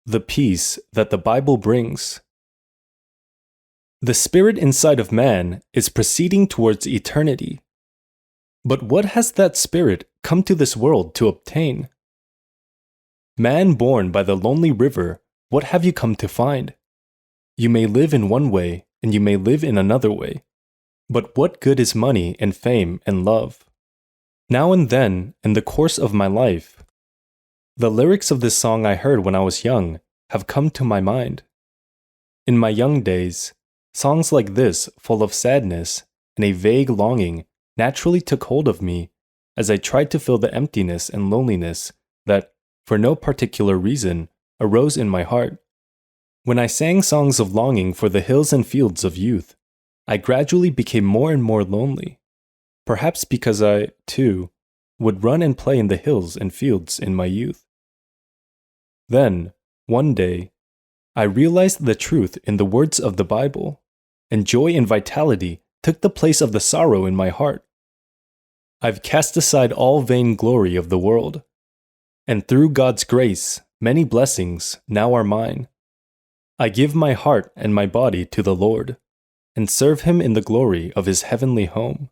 The peace that the Bible brings. The spirit inside of man is proceeding towards eternity. But what has that spirit come to this world to obtain? Man born by the lonely river, what have you come to find? You may live in one way, and you may live in another way. But what good is money and fame and love? Now and then, in the course of my life, the lyrics of this song I heard when I was young have come to my mind. In my young days, songs like this, full of sadness and a vague longing, naturally took hold of me as I tried to fill the emptiness and loneliness that, for no particular reason, arose in my heart. When I sang songs of longing for the hills and fields of youth, I gradually became more and more lonely, perhaps because I, too, would run and play in the hills and fields in my youth. Then, one day, I realized the truth in the words of the Bible, and joy and vitality took the place of the sorrow in my heart. I've cast aside all vain glory of the world, and through God's grace, many blessings now are mine. I give my heart and my body to the Lord, and serve Him in the glory of His heavenly home.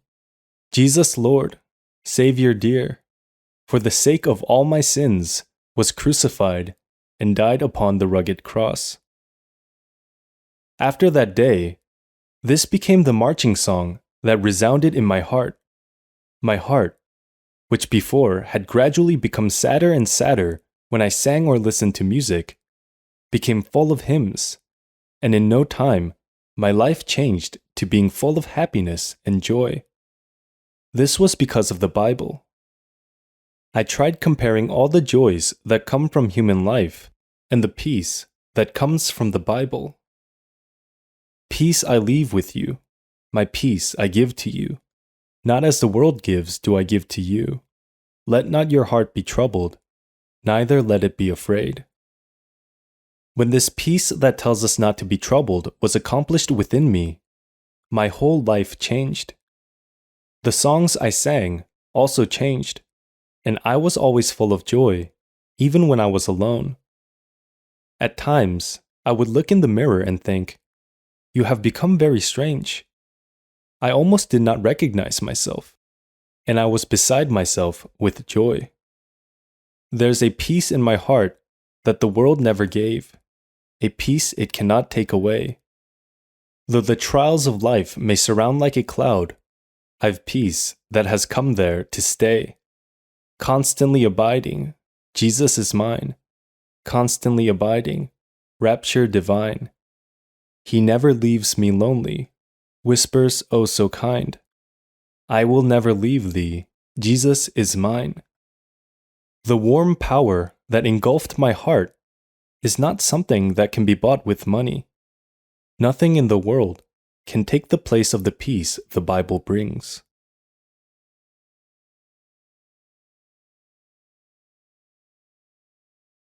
Jesus, Lord, Savior dear, for the sake of all my sins, was crucified and died upon the rugged cross. After that day, this became the marching song that resounded in my heart. My heart, which before had gradually become sadder and sadder when I sang or listened to music, became full of hymns, and in no time, my life changed to being full of happiness and joy. This was because of the Bible. I tried comparing all the joys that come from human life and the peace that comes from the Bible. Peace I leave with you, my peace I give to you. Not as the world gives do I give to you. Let not your heart be troubled, neither let it be afraid. When this peace that tells us not to be troubled was accomplished within me, my whole life changed. The songs I sang also changed, and I was always full of joy, even when I was alone. At times, I would look in the mirror and think, "You have become very strange." I almost did not recognize myself, and I was beside myself with joy. There's a peace in my heart that the world never gave, a peace it cannot take away. Though the trials of life may surround like a cloud, I've peace that has come there to stay. Constantly abiding, Jesus is mine. Constantly abiding, rapture divine. He never leaves me lonely, whispers oh so kind. I will never leave thee, Jesus is mine. The warm power that engulfed my heart is not something that can be bought with money. Nothing in the world can take the place of the peace the Bible brings.